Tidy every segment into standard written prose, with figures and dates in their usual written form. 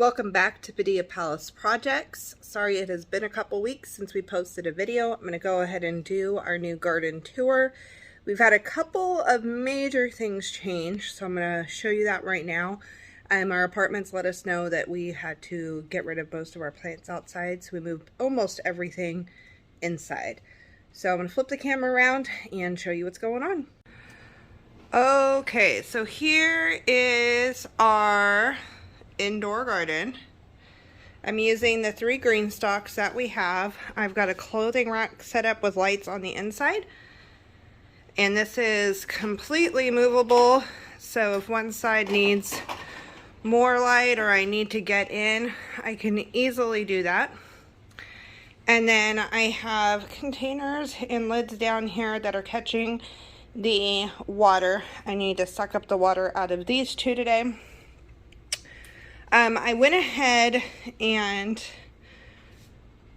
Welcome back to Padilla Palace Projects. Sorry it has been a couple weeks since we posted a video. I'm going to go ahead and do our new garden tour. We've had a couple of major things change, so I'm going to show you that right now. Our apartments let us know that we had to get rid of most of our plants outside, so we moved almost everything inside. So I'm going to flip the camera around and show you what's going on. Okay, so here is our indoor garden. I'm using the 3 green stalks that we have. I've got a clothing rack set up with lights on the inside, and this is completely movable, so if one side needs more light or I need to get in, I can easily do that. And then I have containers and lids down here that are catching the water. I need to suck up the water out of these 2 today. I went ahead and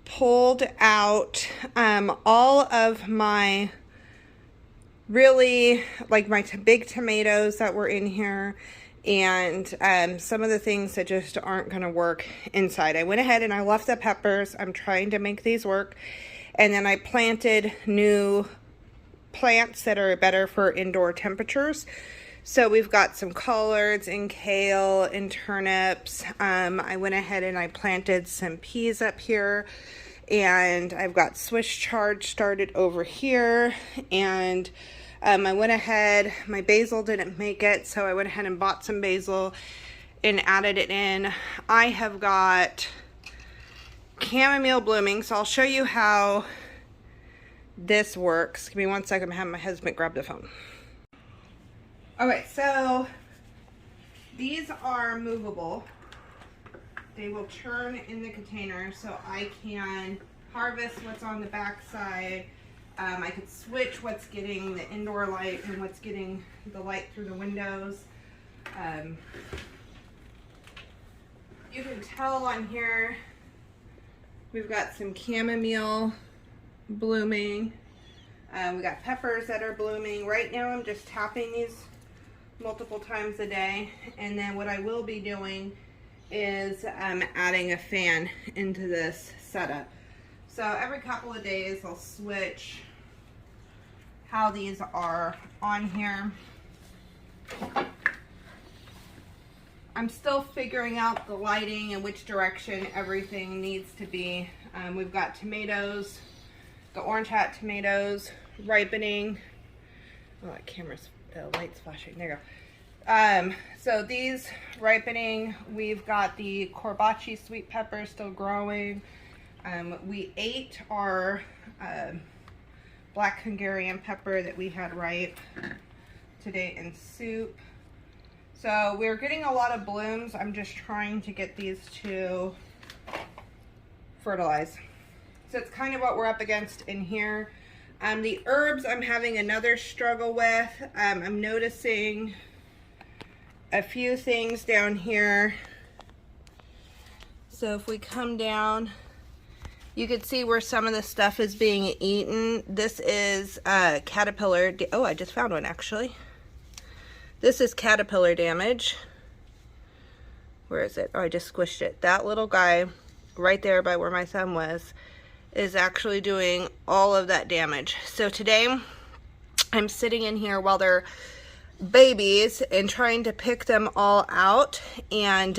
pulled out all of my really, like my big tomatoes that were in here, and some of the things that just aren't going to work inside. I went ahead and I left the peppers. I'm trying to make these work. And then I planted new plants that are better for indoor temperatures. So we've got some collards and kale and turnips. I went ahead and I planted some peas up here, and I've got Swiss chard started over here. And I went ahead, my basil didn't make it, so I went ahead and bought some basil and added it in. I have got chamomile blooming, so I'll show you how this works. Give me 1 second, I'm having my husband grab the phone. Okay, so these are movable. They will turn in the container, so I can harvest what's on the back side. I could switch what's getting the indoor light and what's getting the light through the windows. You can tell on here we've got some chamomile blooming. We got peppers that are blooming. Right now I'm just tapping these multiple times a day, and then what I will be doing is adding a fan into this setup. So every couple of days I'll switch how these are on here. I'm still figuring out the lighting and which direction everything needs to be. We've got tomatoes, the orange hat tomatoes ripening. Oh, that camera's, the light's flashing. There you go. So these ripening. We've got the Corbaci sweet pepper still growing. We ate our black Hungarian pepper that we had ripe today in soup. So we're getting a lot of blooms. I'm just trying to get these to fertilize. So it's kind of what we're up against in here. The herbs I'm having another struggle with. I'm noticing a few things down here. So if we come down, you can see where some of the stuff is being eaten. This is caterpillar. Oh, I just found one actually. This is caterpillar damage. Where is it? Oh, I just squished it. That little guy right there by where my thumb was is actually doing all of that damage. So today I'm sitting in here while they're babies and trying to pick them all out and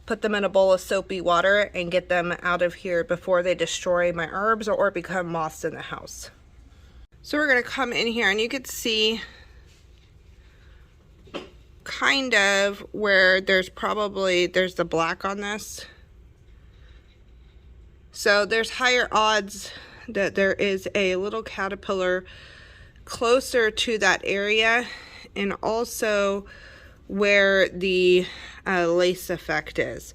put them in a bowl of soapy water and get them out of here before they destroy my herbs or become moths in the house. So we're going to come in here and you can see kind of where there's the black on this. So there's higher odds that there is a little caterpillar closer to that area, and also where the lace effect is.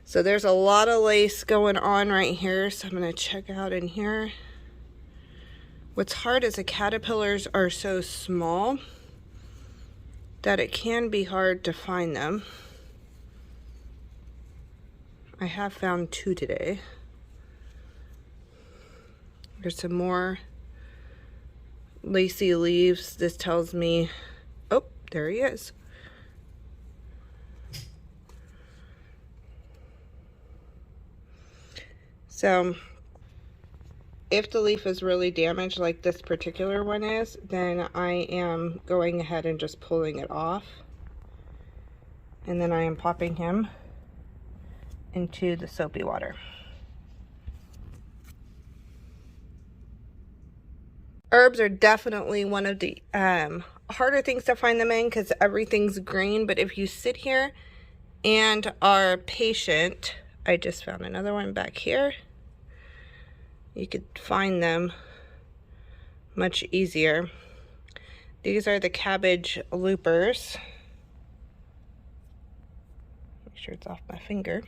So there's a lot of lace going on right here, so I'm going to check out in here. What's hard is the caterpillars are so small that it can be hard to find them. I have found 2 today. There's some more lacy leaves. This tells me, oh, there he is. So if the leaf is really damaged like this particular one is, then I am going ahead and just pulling it off. And then I am popping him into the soapy water. Herbs are definitely one of the harder things to find them in because everything's green, but if you sit here and are patient, I just found another one back here. You could find them much easier. These are the cabbage loopers. Make sure it's off my finger.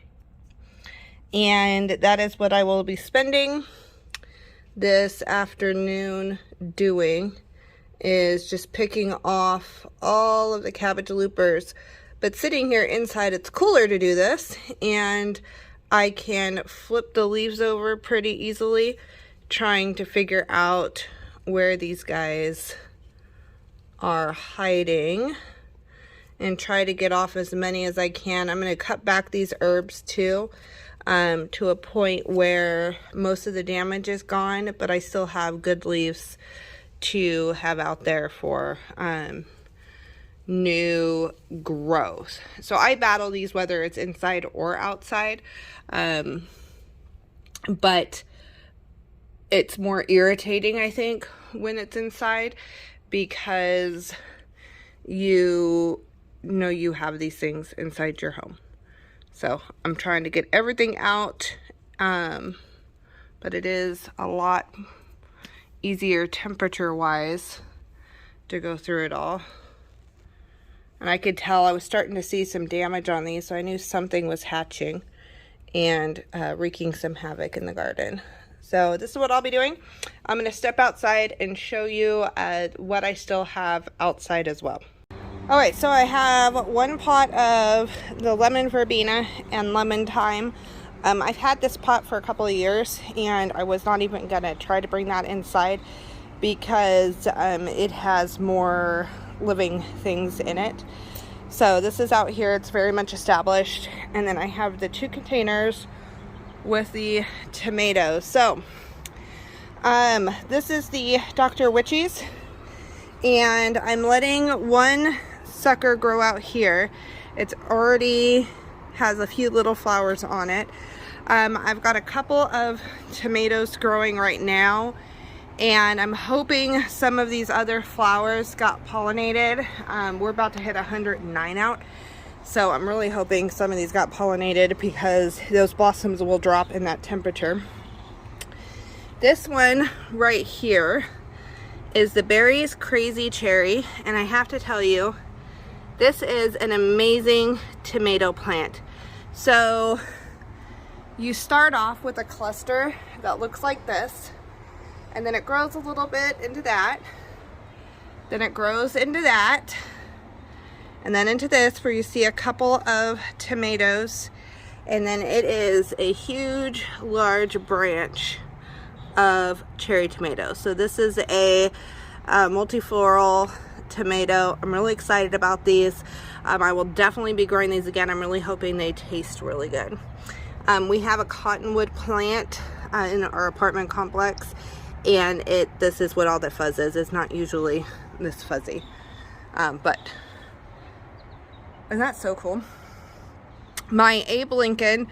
And that is what I will be spending this afternoon doing, is just picking off all of the cabbage loopers. But sitting here inside, it's cooler to do this, and I can flip the leaves over pretty easily, trying to figure out where these guys are hiding and try to get off as many as I can. I'm going to cut back these herbs too, to a point where most of the damage is gone, but I still have good leaves to have out there for new growth. So I battle these whether it's inside or outside, but it's more irritating, I think, when it's inside, because you know you have these things inside your home. So I'm trying to get everything out, but it is a lot easier temperature wise to go through it all. And I could tell I was starting to see some damage on these, so I knew something was hatching and wreaking some havoc in the garden. So this is what I'll be doing. I'm going to step outside and show you what I still have outside as well. Alright, so I have one pot of the lemon verbena and lemon thyme. I've had this pot for a couple of years, and I was not even going to try to bring that inside because it has more living things in it. So this is out here, it's very much established. And then I have the 2 containers with the tomatoes. So this is the Dr. Witchy's, and I'm letting one sucker grow out here. It's already has a few little flowers on it. I've got a couple of tomatoes growing right now, and I'm hoping some of these other flowers got pollinated. We're about to hit 109 out, so I'm really hoping some of these got pollinated because those blossoms will drop in that temperature. This one right here is the Berries Crazy Cherry, and I have to tell you, this is an amazing tomato plant. So you start off with a cluster that looks like this, and then it grows a little bit into that, then it grows into that, and then into this where you see a couple of tomatoes, and then it is a huge large branch of cherry tomatoes. So this is a multifloral tomato. I'm really excited about these. I will definitely be growing these again. I'm really hoping they taste really good. We have a cottonwood plant in our apartment complex, and this is what all the fuzz is. It's not usually this fuzzy, but isn't that so cool? My Abe Lincoln,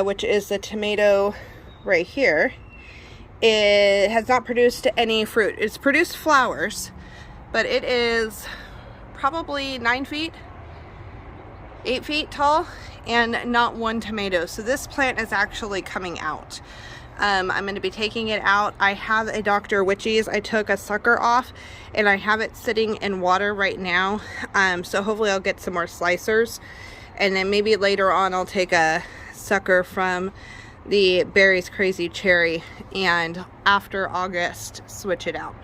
which is the tomato right here, it has not produced any fruit. It's produced flowers, but it is probably 9 feet, 8 feet tall, and not one tomato. So this plant is actually coming out. I'm going to be taking it out. I have a Dr. Witchy's. I took a sucker off, and I have it sitting in water right now. So hopefully I'll get some more slicers, and then maybe later on I'll take a sucker from the Berries Crazy Cherry, and after August switch it out.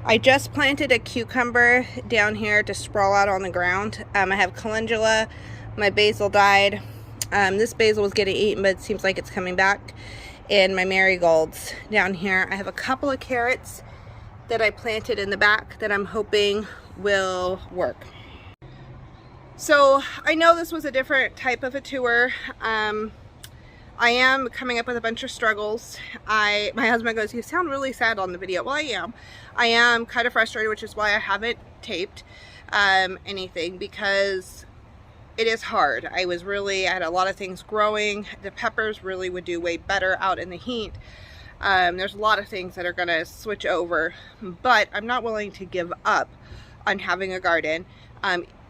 I just planted a cucumber down here to sprawl out on the ground. I have calendula. My basil died. This basil was getting eaten, but it seems like it's coming back. And my marigolds down here. I have a couple of carrots that I planted in the back that I'm hoping will work. So I know this was a different type of a tour. I am coming up with a bunch of struggles. My husband goes, "You sound really sad on the video." Well, I am. I am kind of frustrated, which is why I haven't taped anything, because it is hard. I had a lot of things growing. The peppers really would do way better out in the heat. There's a lot of things that are going to switch over, but I'm not willing to give up on having a garden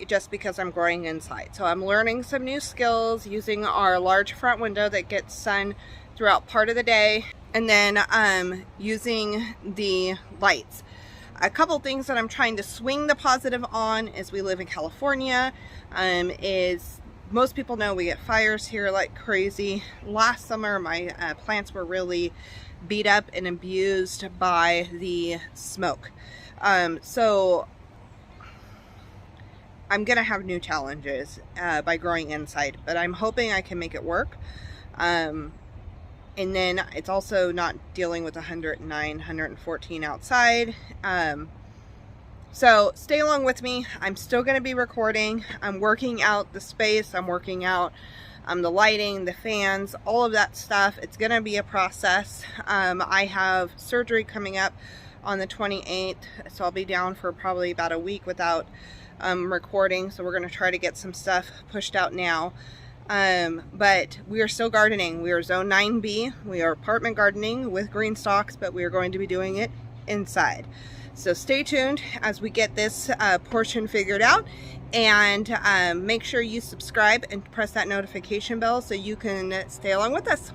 just because I'm growing inside. So I'm learning some new skills using our large front window that gets sun throughout part of the day, and then using the lights. A couple things that I'm trying to swing the positive on is we live in California. Is most people know we get fires here like crazy. Last summer my plants were really beat up and abused by the smoke. So I'm gonna have new challenges by growing inside, but I'm hoping I can make it work. And then it's also not dealing with 109, 114 outside. So stay along with me. I'm still going to be recording. I'm working out the space. I'm working out the lighting, the fans, all of that stuff. It's going to be a process. I have surgery coming up on the 28th, so I'll be down for probably about a week without recording. So we're going to try to get some stuff pushed out now. But we are still gardening. We are Zone 9B. We are apartment gardening with green stalks, but we are going to be doing it inside. So stay tuned as we get this portion figured out, and make sure you subscribe and press that notification bell so you can stay along with us.